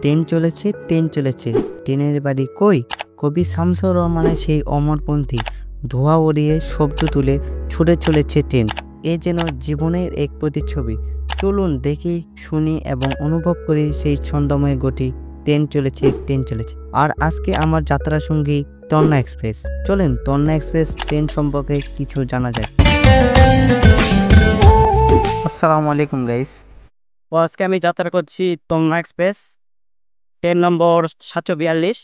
Train চলেছে, train চলেছে, ট্রেনের বাড়ি কই? কবি শামসুর রহমানের সেই অমরপন্থী ধোঁয়া উড়িয়ে শব্দ তুলে ছুটে চলেছে ট্রেন। এ যেন জীবনের এক প্রতিচ্ছবি। চলুন দেখি, শুনি এবং অনুভব করি সেই ছন্দময় গতি। ট্রেন চলেছে, ট্রেন চলেছে। আর আজকে আমার যাত্রা সঙ্গী তন্না এক্সপ্রেস। চলেন তন্না এক্সপ্রেস ট্রেন সম্পর্কে কিছু জানা যায়। আসসালামু আলাইকুম গাইস। আজকে আমি যাত্রা করছি তন্না এক্সপ্রেস, ট্রেন নম্বর 742।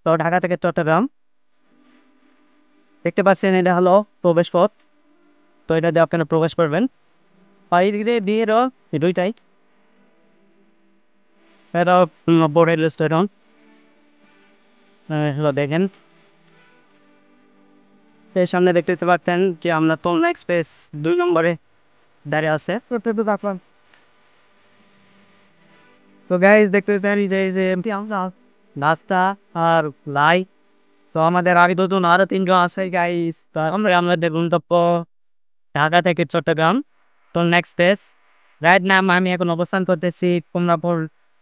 তো ঢাকা থেকে চট্টগ্রাম। দেখতে পাচ্ছেন এটা হলো প্রবেশ পথ। তো এটা দিয়ে আপনারা প্রবেশ করবেন। আর এই দিকে দিয়ে দুইটাই এটা নব্বই রেল স্টেশন। হলো দেখেন, এর সামনে দেখতে পাচ্ছেন যে আমরা তন্না এক্সপ্রেস 2 নম্বরে দাঁড়িয়ে আছে। তো গাইজ দেখতেছেন যে রাস্তা আর লাই। তো আমাদের আগে দুজন আরো 3জন আছে গাইজ। তো আমরা দেখুন তো ঢাকা থেকে চট্টগ্রাম তন্না এক্সপ্রেস। রাইট নাম আমি এখন অবস্থান করতেছি কমলাপুর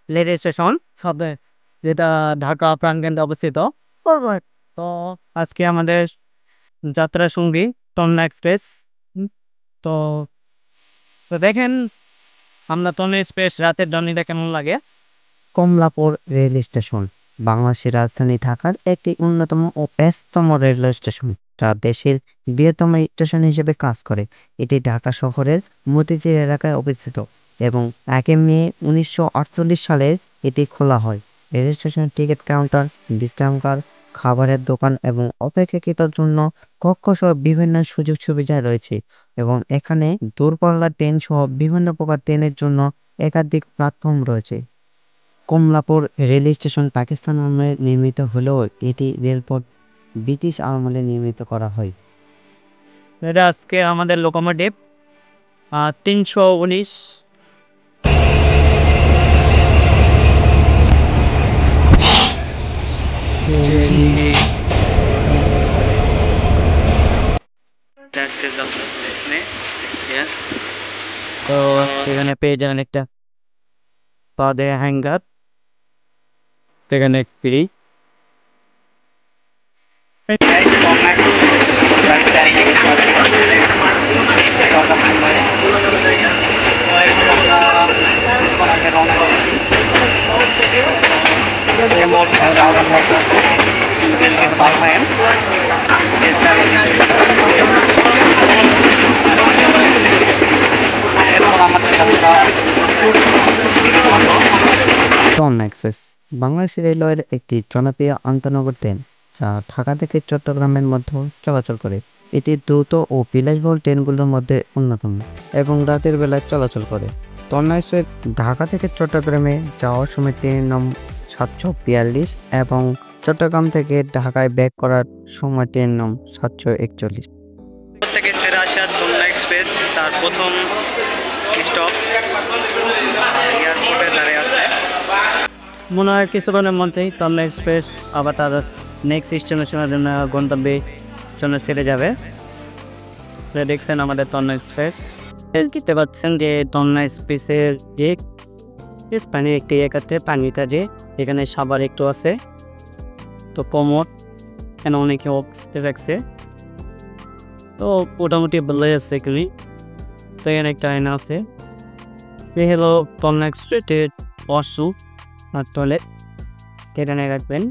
রেল স্টেশন শব্দে, যেটা ঢাকা প্রাণকেন্দ্রে অবস্থিত। তো আজকে আমাদের যাত্রা সঙ্গী তন্না এক্সপ্রেস। তো তো দেখেন আমরা তন্না এক্সপ্রেস রাতের জার্নিটা কেমন লাগে। কমলাপুর রেল স্টেশন বাংলাদেশের রাজধানী ঢাকার একটি অন্যতম ও ব্যস্ততম রেলওয়ে স্টেশন, যা দেশের বৃহত্তম স্টেশন হিসেবে কাজ করে। এটি ঢাকা শহরের মতিঝিল এলাকায় অবস্থিত এবং 1 মে 1948 সালে এটি খোলা হয়। রেল স্টেশনের টিকিট কাউন্টার, বিশ্রামাগার, খাবারের দোকান এবং অপেক্ষাকৃতের জন্য কক্ষ সহ বিভিন্ন সুযোগ সুবিধা রয়েছে এবং এখানে দূরপাল্লার ট্রেন সহ বিভিন্ন প্রকার ট্রেনের জন্য একাধিক প্ল্যাটফর্ম রয়েছে। কমলাপুর রেল স্টেশন পাকিস্তান আমলে নির্মিত হলেও এটি রেলপথ ব্রিটিশ আমলে নির্মিত করা হয়। এটা আজকে আমাদের লোকোমোটিভ 319। তো এখানে পেয়ে যাবেন একটা পাদে হ্যাঙ্গার, সেখানে ফ্রি। তন্না এক্সপ্রেস বাংলাদেশ রেলওয়ের একটি জনপ্রিয় আন্তঃনগর ট্রেন, যা ঢাকা থেকে চট্টগ্রামের মধ্যে চলাচল করে। এটি দ্রুত ও বিলাসবহুল ট্রেনগুলোর মধ্যে অন্যতম এবং রাতের বেলায় চলাচল করে। তন্না এক্সপ্রেস ঢাকা থেকে চট্টগ্রামে যাওয়ার সময় ট্রেনের নাম 742 এবং চট্টগ্রাম থেকে ঢাকায় ব্যাক করার সময় ট্রেন নাম 741। থেকে সেরা আসা তন্না এক্সপ্রেস তার প্রথম স্টপ এয়ারপোর্টে দাঁড়িয়ে আছে। মনে হয় কিছুক্ষণের মধ্যেই তন্না এক্সপ্রেস আবার তার নেক্সট স্টেশনের জন্য গন্তব্যে জন্য ছেড়ে যাবে। দেখছেন আমাদের তন্না এক্সপ্রেস। দেখতে পাচ্ছেন যে তন্না এক্সপ্রেসের যে পানি একটি একাতে পানিটা যে এখানে সাবার একটু আছে। তো কোমর এখানে অনেকে অক্সিজেন রাখছে, তো মোটামুটি ভালোই আছে এগুলি। তো এখানে একটা আয়না আছে। এই হলো তন্না এক্সপ্রেসের ওয়াশরুম আর টয়লেট, এখানে রাখবেন।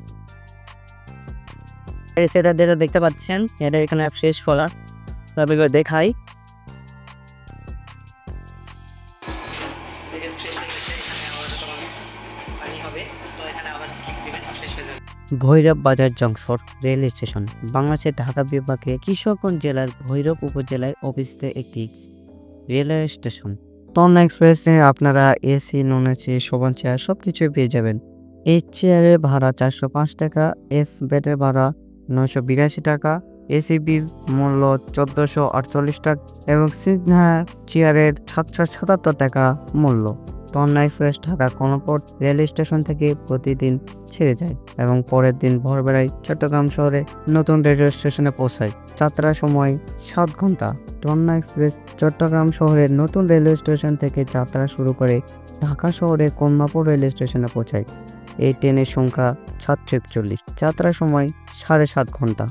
সেটা যেটা দেখতে পাচ্ছেন এটা এখানে ফ্রেশ করা, তারপরে দেখাই। ভৈরব বাজার জংশন রেল স্টেশন বাংলাদেশের ঢাকা বিভাগে কিশোরগঞ্জ জেলার ভৈরব উপজেলায় অবস্থিত একটি রেলওয়ে স্টেশন। তন্না এক্সপ্রেসে আপনারা AC, non AC, Shovan chair সবকিছুই পেয়ে যাবেন। এই চেয়ারের ভাড়া 405 টাকা, এফ বেডের ভাড়া 982 টাকা, এসি বিল মূল্য 1448 টাকা এবং সিগনা চেয়ারের 777 টাকা মূল্য। তন্না এক্সপ্রেস ঢাকা কর্ণপথ রেল স্টেশন থেকে প্রতিদিন ছেড়ে যায় এবং পরের দিন ভোরবেলায় চট্টগ্রাম শহরে নতুন রেলওয়ে স্টেশনে পৌঁছায়। যাত্রার সময় 7 ঘন্টা। তন্না এক্সপ্রেস চট্টগ্রাম শহরের নতুন রেলওয়ে স্টেশন থেকে যাত্রা শুরু করে ঢাকা শহরে কমলাপুর রেল স্টেশনে পৌঁছায়। এই ট্রেনের সংখ্যা 741, যাত্রার সময় 7.5 ঘন্টা।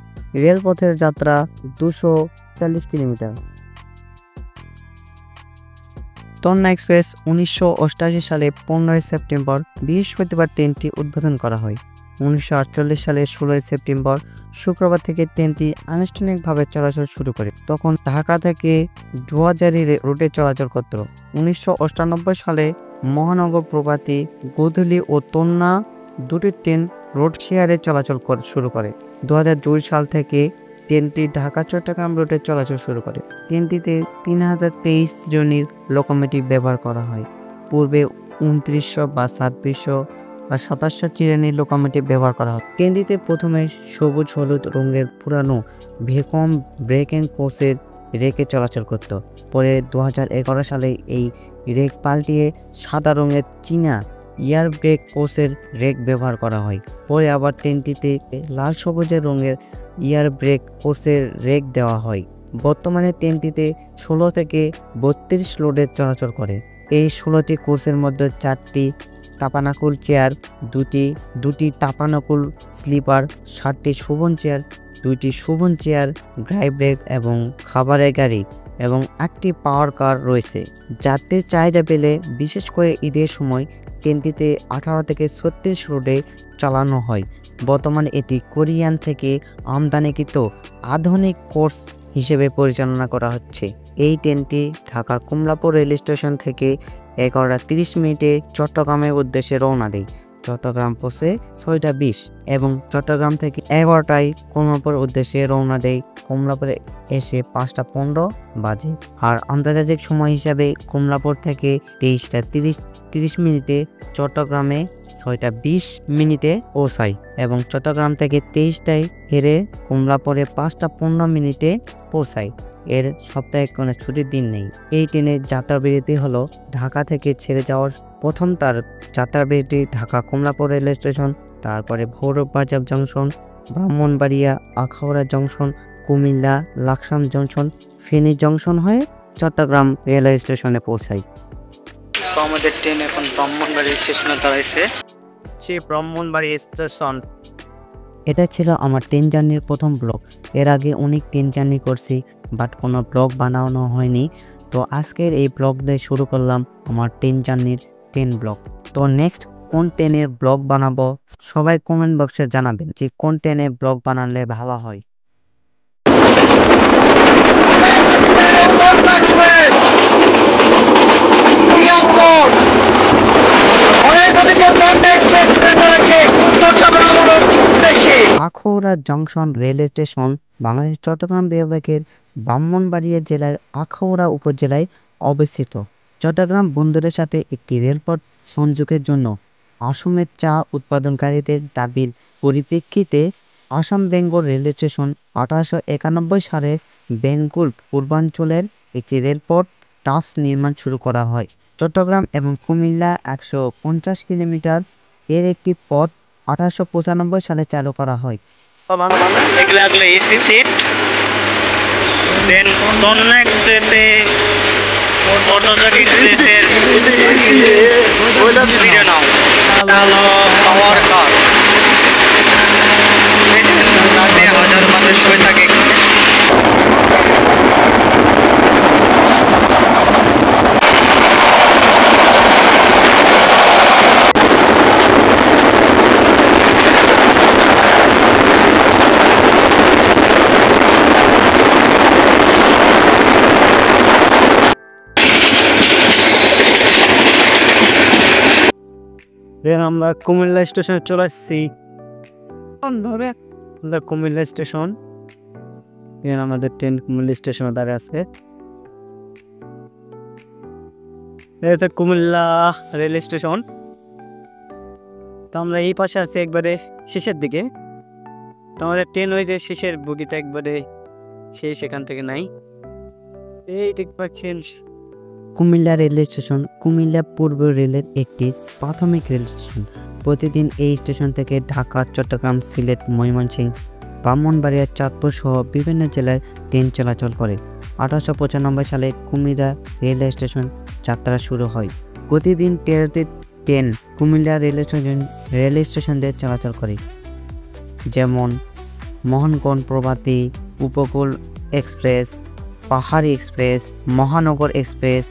রেলপথের যাত্রা 240 কিলোমিটার। তন্না এক্সপ্রেস 1988 সালে 15 সেপ্টেম্বর বৃহস্পতিবার ট্রেনটি উদ্বোধন করা হয়। 1948 সালের 16 সেপ্টেম্বর শুক্রবার থেকে ট্রেনটি আনুষ্ঠানিকভাবে চলাচল শুরু করে। তখন ঢাকা থেকে ডুয়াজারি রুটে চলাচল করত। 1998 সালে মহানগর প্রভাতী, গোধূলি ও তন্না দুটি ট্রেন রোড শেয়ারে চলাচল শুরু করে। 2002 সাল থেকে ট্রেনটি ঢাকা চট্টগ্রাম রুটে চলাচল শুরু করে। ট্রেনটিতে 3023 জনের লোকোমোটিভ ব্যবহার করা হয়। পূর্বে 2900 বা 2600 বা 2700 চিরানির লোকোমোটিভ ব্যবহার করা হয়। ট্রেনটিতে প্রথমে সবুজ হলুদ রঙের পুরানো ভেকম ব্রেকিং কোচের রেকে চলাচল করত। পরে 2011 সালে এই রেক পাল্টিয়ে সাদা রঙের চীনা এয়ার ব্রেক কোচের রেক ব্যবহার করা হয়। পরে আবার ট্রেনটিতে লাল সবুজের রঙের এয়ার ব্রেক কোচের রেক দেওয়া হয়। বর্তমানে ট্রেনটিতে 16 থেকে 32 লোডে চলাচল করে। এই 16টি কোচের মধ্যে 4টি তাপানাকুল চেয়ার, দুটি তাপানাকুল স্লিপার, 7টি শোভন চেয়ার, 2টি শোভন চেয়ার, ড্রাইভ ব্রেক এবং খাবারের গাড়ি এবং 1টি পাওয়ার কার রয়েছে। যাত্রীর চাহিদা পেলে বিশেষ করে ঈদের সময় ট্রেনটিতে 18 থেকে 36 রোডে চালানো হয়। বর্তমানে এটি কোরিয়ান থেকে আমদানিকৃত আধুনিক কোচ হিসেবে পরিচালনা করা হচ্ছে। এই ট্রেনটি ঢাকার কমলাপুর রেল স্টেশন থেকে 11:30 চট্টগ্রামের উদ্দেশ্যে রওনা দেয়। চট্টগ্রাম পৌঁছে 6:20 এবং চট্টগ্রাম থেকে 11টায় কমলাপুর উদ্দেশ্যে রওনা দেয়। কমলাপুরে এসে 5:15 বাজে। আর আন্তর্জাতিক সময় হিসাবে কমলাপুর থেকে 23:30 চট্টগ্রামে 6:20 পৌঁছায় এবং চট্টগ্রাম থেকে 23টায় হেরে কমলাপুরে 5:15 পৌঁছায়। এর সপ্তাহে কোনো ছুটির দিন নেই। এই ট্রেনের যাত্রাবিরতি হলো ঢাকা থেকে ছেড়ে যাওয়ার প্রথম তার যাত্রাবিরতি ঢাকা কমলাপুর রেল স্টেশন, তারপরে ভৈরব বাজার junction, Brahmanbaria Akhaura junction, Comilla Laksam junction, Feni junction হয়ে চট্টগ্রাম রেলওয়ে স্টেশনে পৌঁছায়। তো আমাদের ট্রেন এখন ব্রাহ্মণবাড়ি স্টেশনে দাঁড়াইছে। সেই ব্রাহ্মণবাড়ি স্টেশন। এটা ছিল আমার ট্রেন জার্নির প্রথম ব্লগ। এর আগে অনেক ট্রেন জার্নি করছি, বাট কোনো ব্লগ বানানো হয়নি। তো আজকের এই ব্লগ দিয়ে শুরু করলাম আমার ট্রেন জার্নির ট্রেন ব্লগ। তো নেক্সট কোন ট্রেনের ব্লগ বানাবো সবাই কমেন্ট বক্সে জানাবেন যে কোন ট্রেনের ব্লগ বানালে ভালো হয়। Akhaura junction rail station Bangladesh Chittagong বিভাগের ব্রাহ্মণবাড়িয়া জেলার আখাউড়া উপজেলায় অবস্থিত। চট্টগ্রাম বন্দরের সাথে একটি রেলপথ সংযোগের জন্য আসামের চা উৎপাদনকারীদের দাবির পরিপ্রেক্ষিতে আসাম বেঙ্গল রেল স্টেশন 1891 সালে বেঙ্গল পূর্বাঞ্চলের একটি রেলপথ টাচ নির্মাণ শুরু করা হয়। চট্টগ্রাম এবং কুমিল্লা 150 কিলোমিটার এর একটি পথ 1895 সালে চালু করা হয়। এগুলো এসি সিট। দেন তন্না এক্সপ্রেসে পর্যটক এক্সপ্রেসের ভিডিও নাও। হলো পাওয়ার কার। রাতে হাজার মানুষ শুয়ে থাকে। আমরা কুমিল্লা স্টেশনে চলে আসছি। কুমিল্লা স্টেশন, আমাদের ট্রেন কুমিল্লা স্টেশনে দাঁড়িয়ে আছে। Comilla rail station. তো আমরা এই পাশে আছি একবারে শেষের দিকে। তো আমাদের ট্রেন ওই যে শেষের বগিটা একবারে শেষ, এখান থেকে নাই। এই দেখছেন কুমিল্লা রেল স্টেশন কুমিল্লা পূর্ব রেলের একটি প্রাথমিক রেল স্টেশন। প্রতিদিন এই স্টেশন থেকে ঢাকা, চট্টগ্রাম, সিলেট, ময়মনসিংহ, ব্রাহ্মণবাড়িয়া, চাঁদপুর সহ বিভিন্ন জেলায় ট্রেন চলাচল করে। 1895 সালে কুমিল্লা রেল স্টেশন যাত্রা শুরু হয়। প্রতিদিন 13টি ট্রেন কুমিল্লা রেল স্টেশন দিয়ে চলাচল করে, যেমন মোহনগঞ্জ প্রভাতী, উপকূল express, Pahari express, Mahanagar express,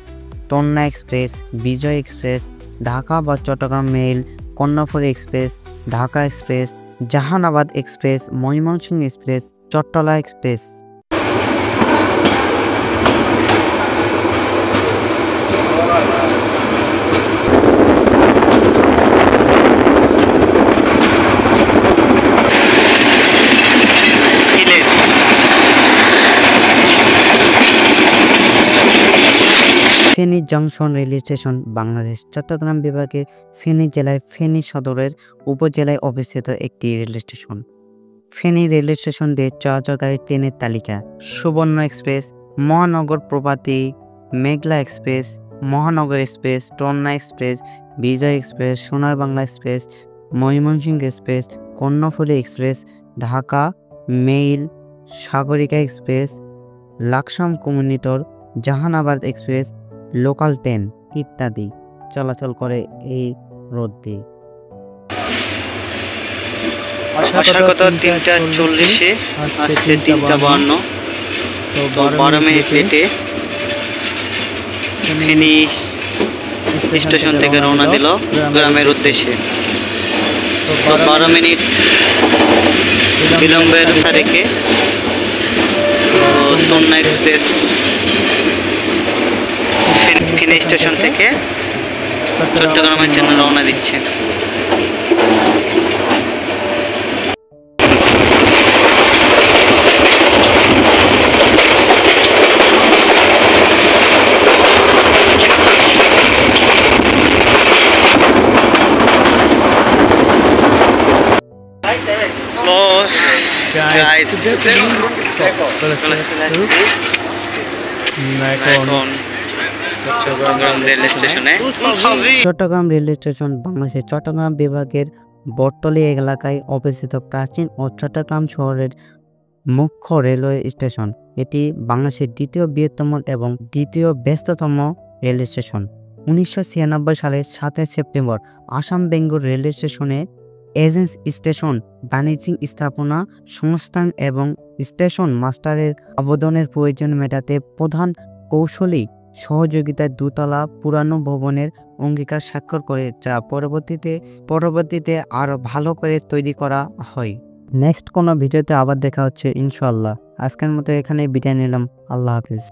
Tanna express, Bijoy express, Dhaka বা Chittagong mail, Karnaphuli express, Dhaka express, Jahanabad express, Mymensingh express, Chattala express. Feni junction rail station Bangladesh Chittagong বিভাগের ফেনী জেলায় ফেনী সদরের উপজেলায় অবস্থিত একটি rail station. Feni rail station দিয়ে চলাচলকারী ট্রেনের তালিকা: Subarna express, Mahanagar Prabhati, Meghla express, Mahanagar express, Tonna express, Bijoy express, Sonar Bangla express, Mymensingh express, Karnaphuli express, Dhaka mail, Sagarika express, Laksam কমিউনিটর, Jehanabad express, local train ইত্যাদি চলাচল করে এই রোড দিয়ে। আসার কথা 3:40-এ, আসছে 3:52। তো 12 মিনিট লেটে ফেনী স্টেশন থেকে রওনা দিল গ্রামের উদ্দেশ্যে। তো 12 মিনিট বিলম্বের তারিখে তন্না এক্সপ্রেস ফেনী স্টেশন থেকে চট্টগ্রামের জন্য রওনা দিচ্ছে। চট্টগ্রাম রেল স্টেশন বাংলাদেশের চট্টগ্রাম বিভাগের বটতলী এলাকায় অবস্থিত প্রাচীন ও চট্টগ্রাম শহরের মুখ্য রেলওয়ে স্টেশন। এটি বাংলাদেশের দ্বিতীয় বৃহত্তম এবং দ্বিতীয় ব্যস্ততম রেল স্টেশন। 1996 সালের 7 সেপ্টেম্বর আসাম বেঙ্গল রেল স্টেশনে এজেন্ট স্টেশন, বাণিজ্যিক স্থাপনা, সংস্থান এবং স্টেশন মাস্টারের আবেদনের প্রয়োজন মেটাতে প্রধান কৌশলী সহযোগিতায় দোতলা পুরানো ভবনের অঙ্গীকার স্বাক্ষর করে, যা পরবর্তীতে আরো ভালো করে তৈরি করা হয়। নেক্সট কোনো ভিডিওতে আবার দেখা হচ্ছে ইনশাআল্লাহ। আজকের মতো এখানে বিদায় নিলাম। আল্লাহ হাফিজ।